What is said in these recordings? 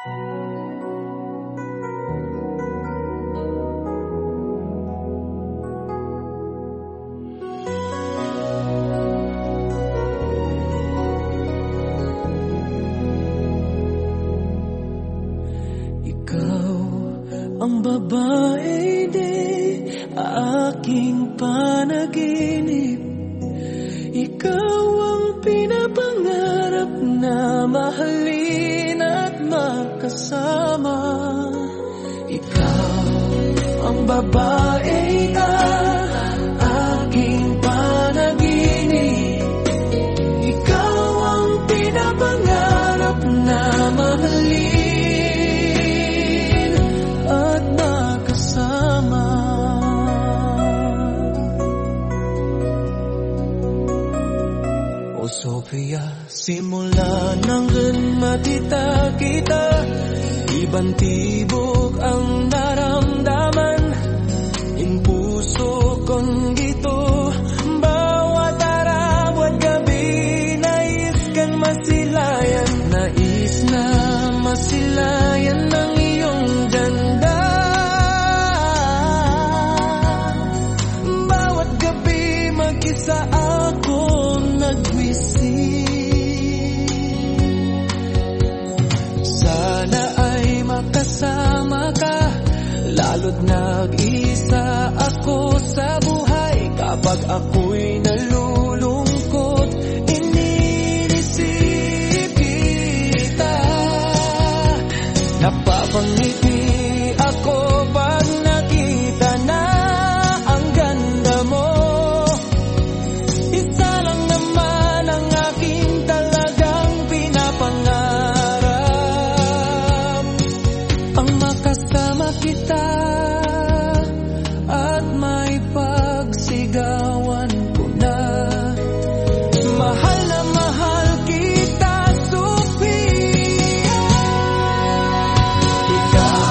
Ang babae di aking panaginip. Ikaw ang pinapangarap na mahalin at makasama. Ikaw ang babae na aking panaginip. Ikaw ang pinapangarap na mahalin at makasama. O Sofia, simula nang matita kita, ibang tibok ang naramdaman. In puso kong gito, bawat araw at gabi, nais kang masilayan. Nais na masilayan ng iyong ganda. Bawat gabi mag-isa ako nagwisik. Sana ay makasama ka, lalo't nag-isa ako sa buhay. Kapag ako'y nalulungkot, iniisip kita. Napapangiti ako pag nakita na ang ganda mo. Isa lang naman ang aking talagang pinapangarap, ang makasama kita at may pagsigawan ko na. Mahal na mahal kita, Sofia. Ikaw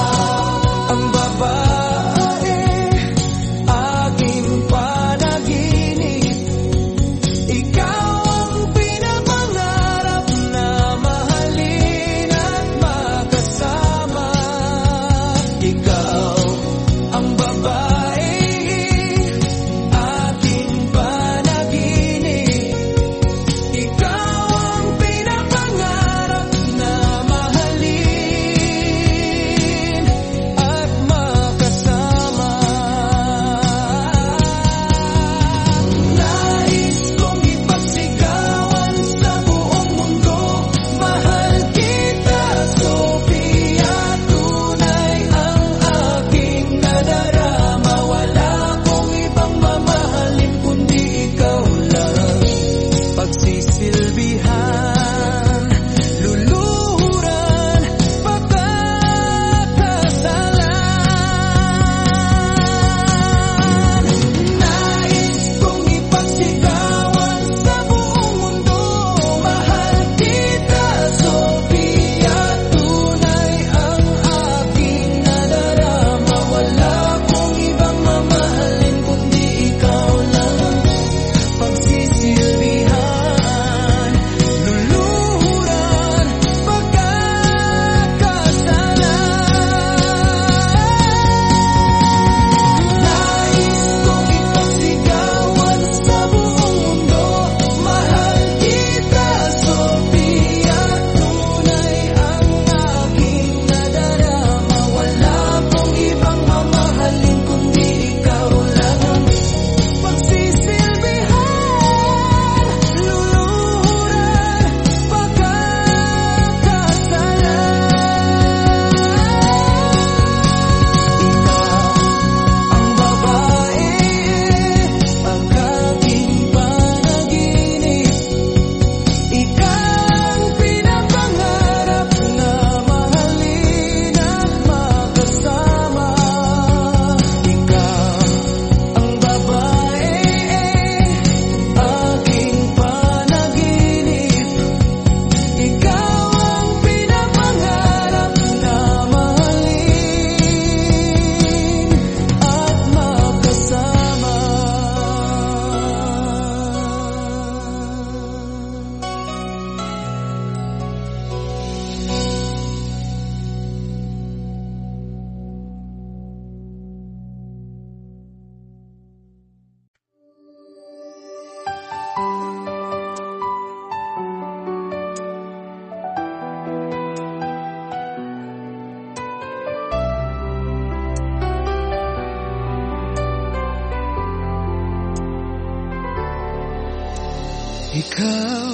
Ikaw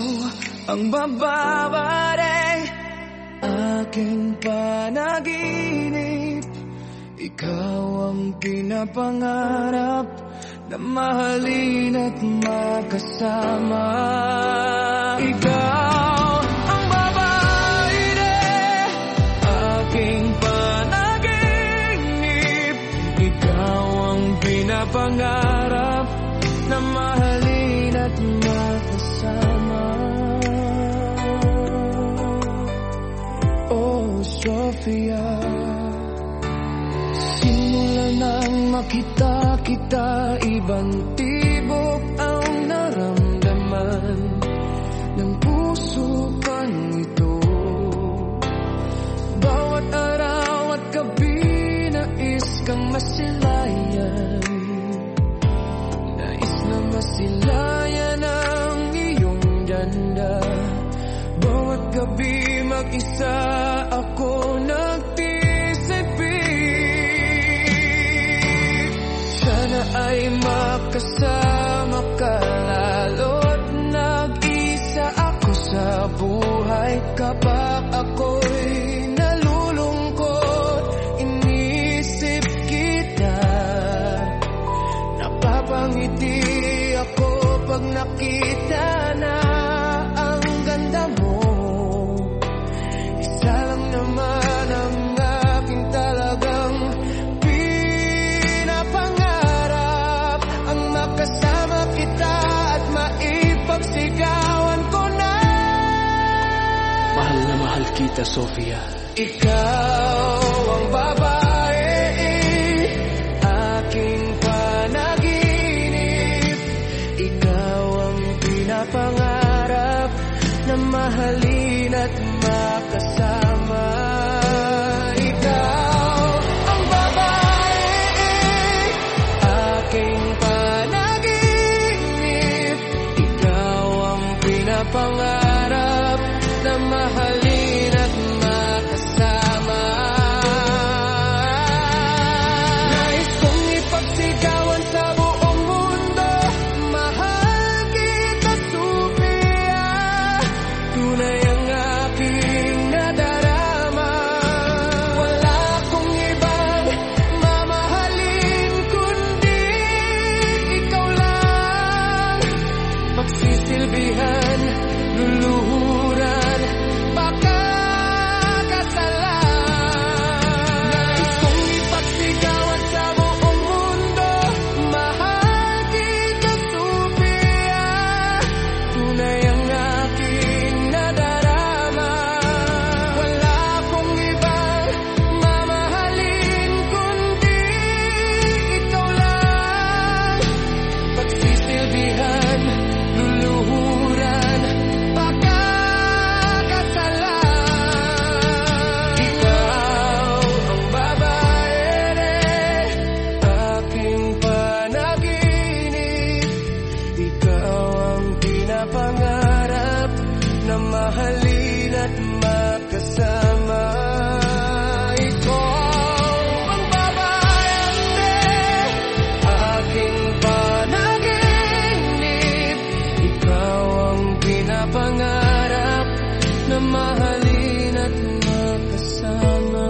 ang bababalik aking panaginip. Ikaw ang pinapangarap na mahalin at magkasama. Ikaw ang bababalik aking panaginip. Ikaw ang pinapangarap na mahalin at magkasama. Oh, Sofia, simula nang makita kita, ibang tibok ang naramdaman ng puso kang ito. Bawat araw at gabi nais kang masilayan, nais na masilayan ang iyong ganda. Bawat gabi mag-isa ako nagtisipin, sana ay makasama ka, lalo't nag-isa ako sa buhay. Kapag ako'y nalulungkot, inisip kita, napapangiti ako pag nakita na ang ganda mo. Isa lang naman ang aking talagang pinapangarap, ang makasama kita at maipagsigawan ko na. Mahal na mahal kita, Sofia. Ikaw ang babae aking panaginip. Ikaw ang pinapangarap na mahalin at makasama. Ikaw ang babae aking panaginip. Ikaw ang pinapangarap na mahalin at makasama. Nais kong ipagsigawan sa buong mundo, mahal kita, Sofia. Tunay ang aking nadarama, wala akong ibang mamahalin kundi ikaw lang. Magsisilbihan, luluhuran, pakakasalan. Nais kong ipagsigawan sa buong mundo, mahal kita, Sofia. Tunay ang aking nadarama, wala akong ibang mamahalin kundi ikaw lang. Pagsisilbihan, luluhuran, pakakasalan. Ikaw ang babae aking panaginip. Ikaw ang pinapangarap na mahalin at magkasama. Ikaw ang babae aking panaginip. Ikaw ang pinapangarap na mahalin at magkasama.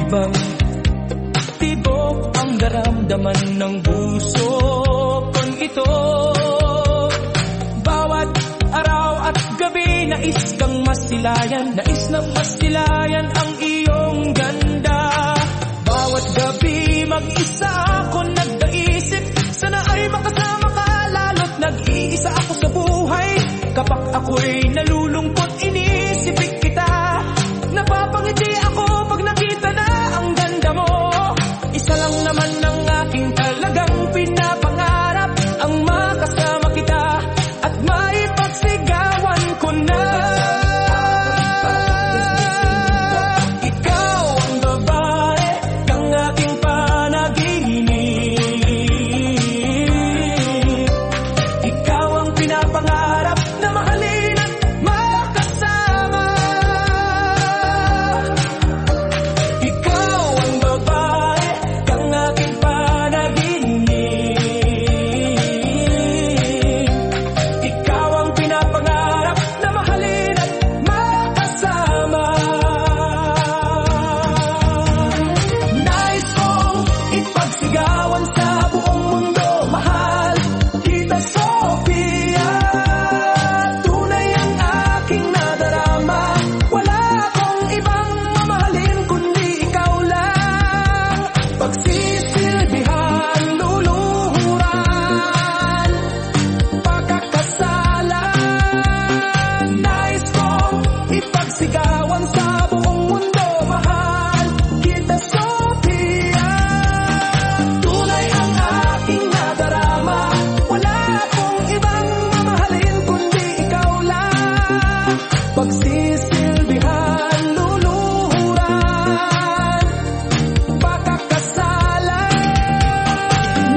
bang tibok ang daramdaman ng puso kong ito? Bawat araw at gabi nais kang masilayan, nais na masilayan ang iyong ganda. Bawat gabi mag-isa ako nag-iisip, sana ay makasama ka, lalo't nag-iisa ako sa buhay. Kapag ako'y nalulungkot, inisipin kita. Napapangiti ako pag nakita na ang ganda mo. Isa lang naman ang aking talagang pinapangarap, ang makasama kita at maipagsigawan ko na. Ikaw ang babae, kang aking panaginip. Ikaw ang pinapangarap na mahalin at makasama. Ikaw ang babae, kang aking panaginip. Ikaw ang pinapangarap na mahalin at makasama. Nais kong ipagsigawan sa buong mundo, mahal kita Sophia. Tunay ang aking nadarama, wala akong ibang mamahalin kundi ikaw lang. Pagsisilbihan, luluhuran, pagkakasalan. Nais kong ipagsigawan sa buong mundo, mahal kita Sophia. Tunay ang aking nadarama, wala akong ibang mamahalin kundi ikaw lang. Pagsisilbihan, luluhuran, pagkakasalan.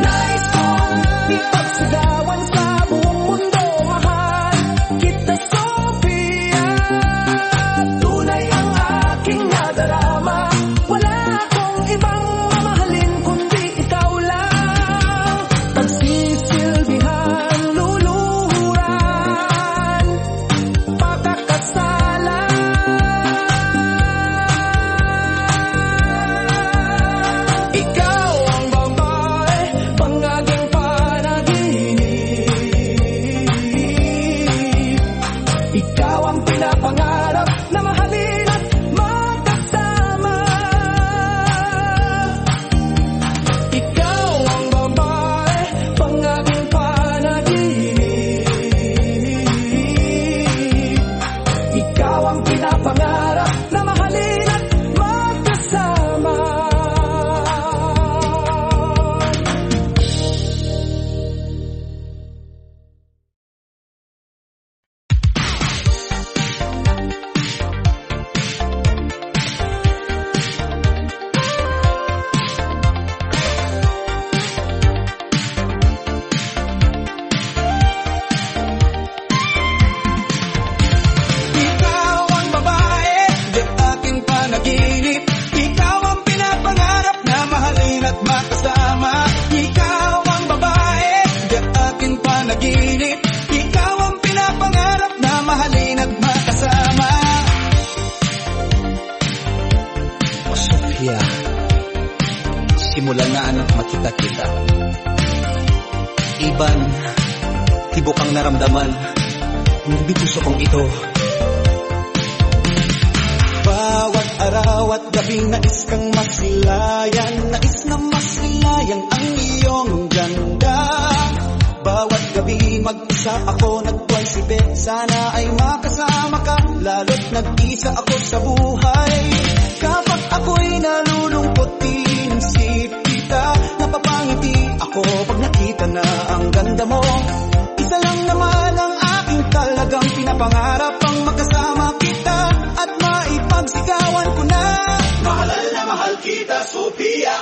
Nais kong ipagsigawan sa buong mundo, mahal kita Sophia. Tunay ang aking nadarama, wala akong ibang mamahalin kundi ikaw lang. Pagsisilbihan, luluhuran, pagkakasalan. Ikaw ang babae, pang-aking panaginip. Ikaw ang pinapangarap na mahalin at makasama. Ikaw ang babae, pang-aking panaginip. Ikaw ang pinapangarap na mahalin at makasama. Ikaw ang babae, di aking panaginip. Ikaw ang pinapangarap na mahalin at makasama. Ikaw ang babae, di aking panaginip. Ikaw ang pinapangarap na mahalin at makasama. O Sophia, simula na anak makita kita. Iban, tibok ang naramdaman ng puso kong ito. Bawat araw at gabi nais kang masilayan, nais na masilayan ang iyong ganda. Bawat gabi mag-isa ako nagpuisip, sana ay makasama ka, lalo't nag-isa ako sa buhay. Kapag ako'y nalulungkot, inisip kita, napapangiti ako pag nakita na ang ganda mo. Isa lang naman ang aking talagang pinapangarap, ang makasama kita at maipagsigawan ko na. Mahal na mahal kita, Sophia.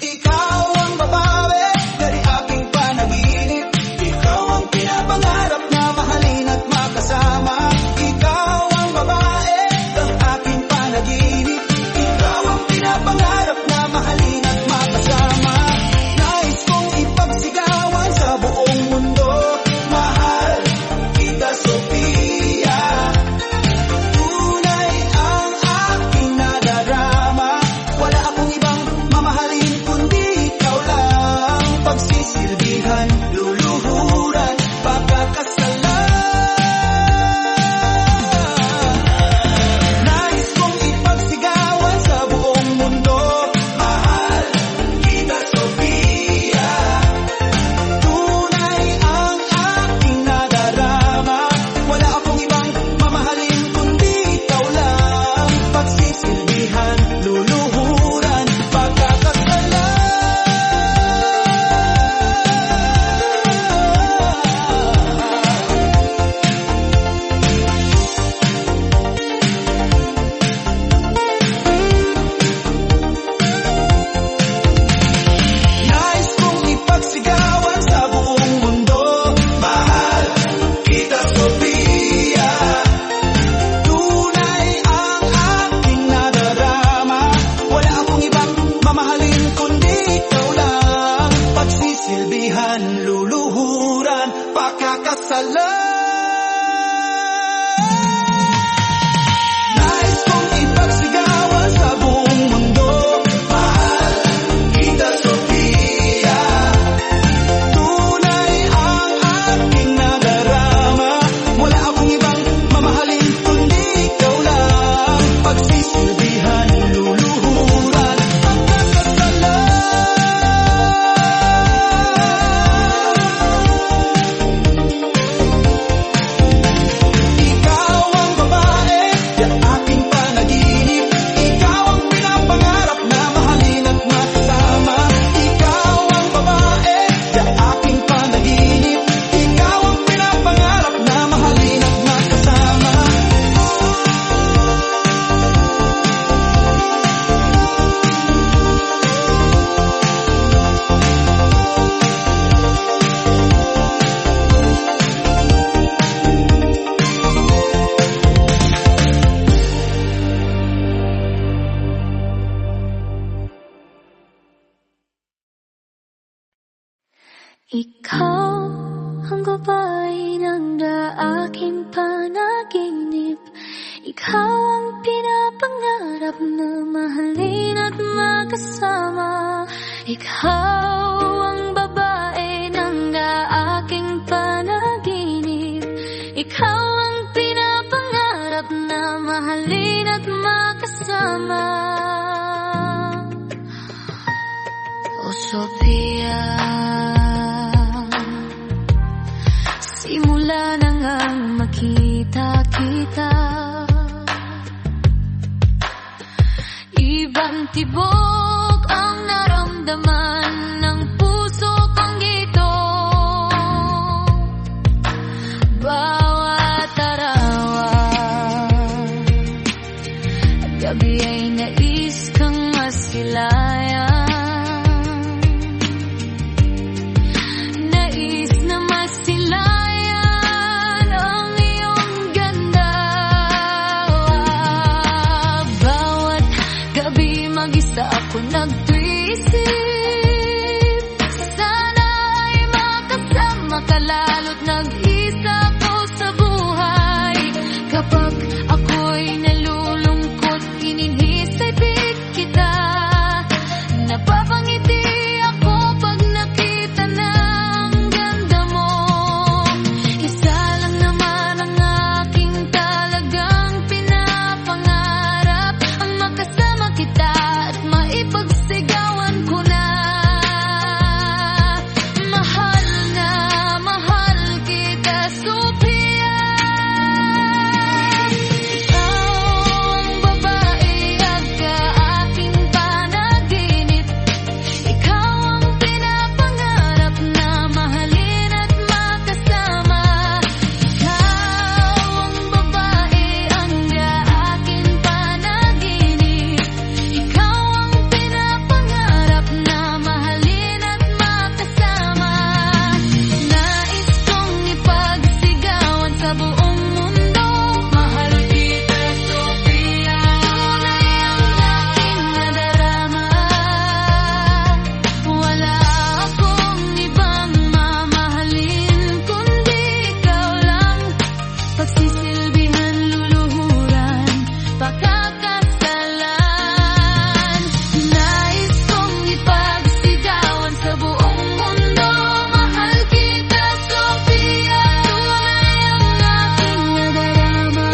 Ikaw ang babae, dari aking panaginip. Ikaw ang pinapangarap na mahalin at makasama. Ikaw ang babae, ang aking panaginip. Ikaw ang pinapangarap na mahalin at makasama. Nais kong ipagsigawan sa buong mundo, mahal kita Sophia. Tunay ang aking nadarama. Ikaw ang babae ng aking panaginip. Ikaw ang pinapangarap na mahalin at makasama. Ikaw ang babae ng aking panaginip. Ikaw ang pinapangarap na mahalin at makasama. Oh, Sophia, simula na ngang makita-kita, ibang tibok ang naramdaman ng puso kong ito. Bawat arawan at gabi ay nais kang masilayan. Nais na masilayan ang iyong ganda. Bawat gabi mag-isa ako nag-isip, sana ay makasama ka, lalo't nag-isa ko sa buhay. Kapag ako'y nalulungkot, iniisip kita. Napapangiti ako pag nakita na ang ganda mo. Isa lang naman ang aking talagang pinapangarap, ang makasama kita at maipagsigawan ko na. Mahal kita, Sophia. Ikaw ang babae at aking panaginip. Ikaw ang pinapangarap na mahalin at makasama. Ikaw ang babae ang aking panaginip. Ikaw ang pinapangarap na mahalin at makasama. Nais kong ipagsigawan sa buong mundo. Mahal kita, Sophia. Tunay ang aking nadarama. Wala akong ibang mamahalin kundi ikaw lang. Pagsisilbihan, luluhuran, pagkakasalan. Nais kong ipagsigawan sa buong mundo. Mahal kita, Sophia. Tunay ang aking nadarama.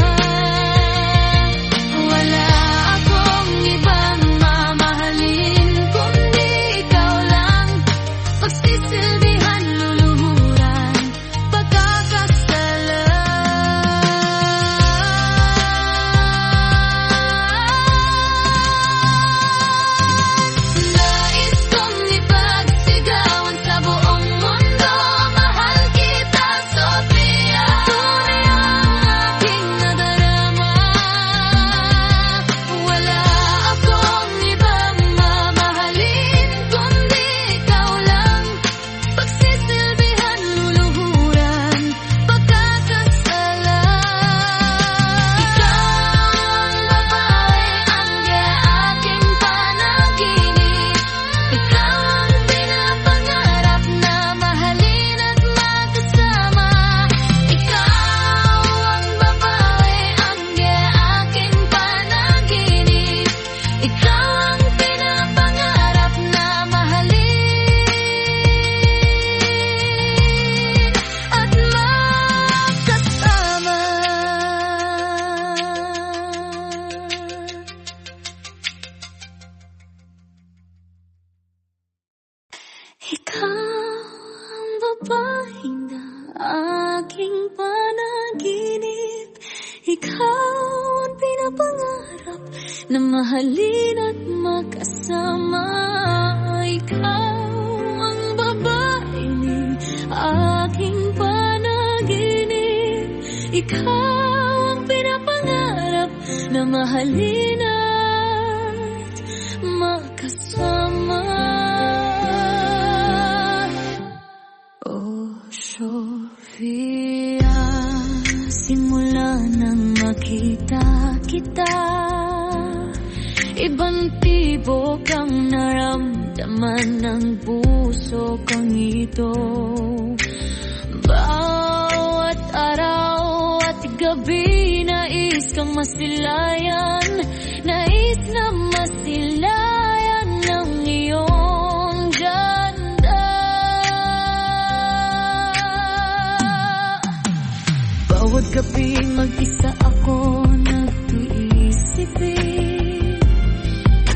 Wala akong ibang mamahalin kundi ikaw lang. Pagsisilbihan, luluhuran, pagkakasalan. Nais kong ipagsigawan sa buong mundo. Mahal kita, Sophia. Tunay ang aking nadarama. Wala akong ibang mamahalin kundi ikaw lang. Pagsisilbihan, luluhuran, pagkakasalan. Ikaw ang babae ang aking panaginip. Ikaw ang pinapangarap na mahalin at makasama. Ikaw ang babae ang aking panaginip. Ikaw ang pinapangarap na mahalin at makasama. Ikaw ang babaeng na aking panaginip. Ikaw ang pinapangarap na mahalin at makasama. Ikaw ang babaeng aking panaginip. Ikaw ang pinapangarap na mahalin at makasama. Oh, Sophia, simula nang makita kita, ibang tibok ang naramdaman laman ng puso kong ito. Bawat araw at gabi nais kang masilayan, nais na masilayan ng iyong ganda. Bawat gabi mag-isa ako nagtuisipin,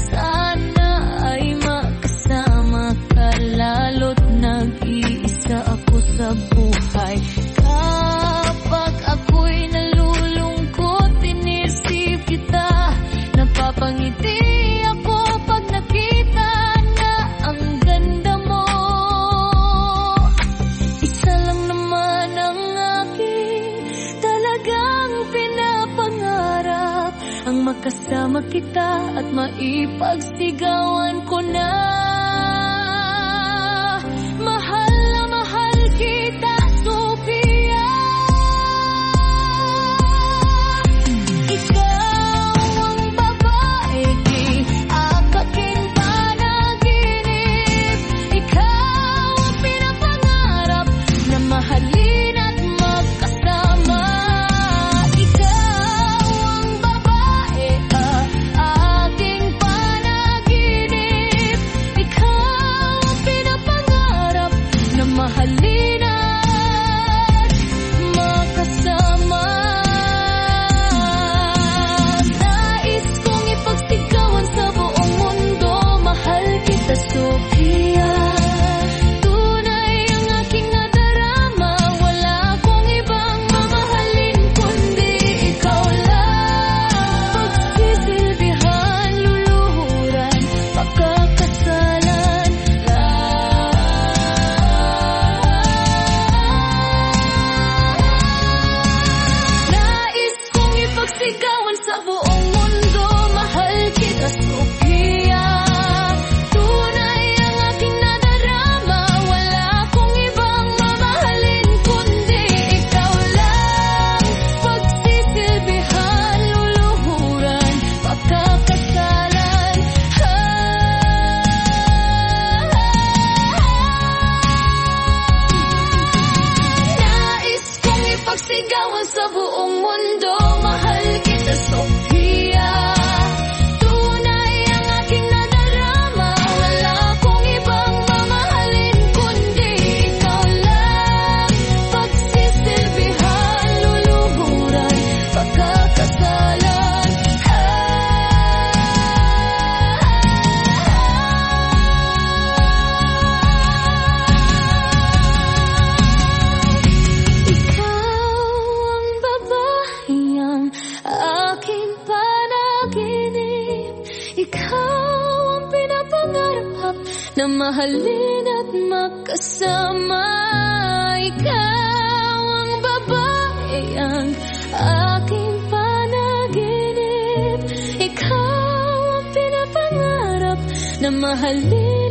sana ay makasama ka, lalo't nag-iisa ako sa buhay. Kapag ako'y nalulungkot, inisip kita, napapangiti ako pag nakita na ang ganda mo. Isa lang naman ang aking talagang pinapangarap, ang makasama kita at maipagsigawan ko na. Mahal na mahal kita, Sophia. Ikaw ang babae, di akaking panaginip. Ikaw ang pinapangarap na mahalin at magkasama. Ikaw ang babae, aking panaginip. Ikaw ang pinapangarap na mahalin at magkasama. Nais kong ipagsigawan sa buong mundo, mahal kita, Sophia. Tunay ang aking nadarama, wala akong ibang mamahalin kundi ikaw lang. Pagsisilbihan, luluhuran, pagkakasalan. Nais kong ipagsigawan sa buong mundo, mahal kita, Sophia. Tunay ang aking nadarama, wala akong ibang mamahalin kundi ikaw lang. Pagsisilbihan, luluhuran, pagkakasalan. Nais kong ipagsigawan sa buong mundo, mahal kita, Sophia. Tunay ang aking nadarama, wala akong ibang mamahalin kundi ikaw lang. Pagsisilbihan, luluhuran, pagkakasalan. Ikaw ang babaeng aking panaginip. Ikaw ang pinapangarap na mahalin at magkasama. Ikaw ang babaeng aking panaginip. Ikaw ang pinapangarap na mahalin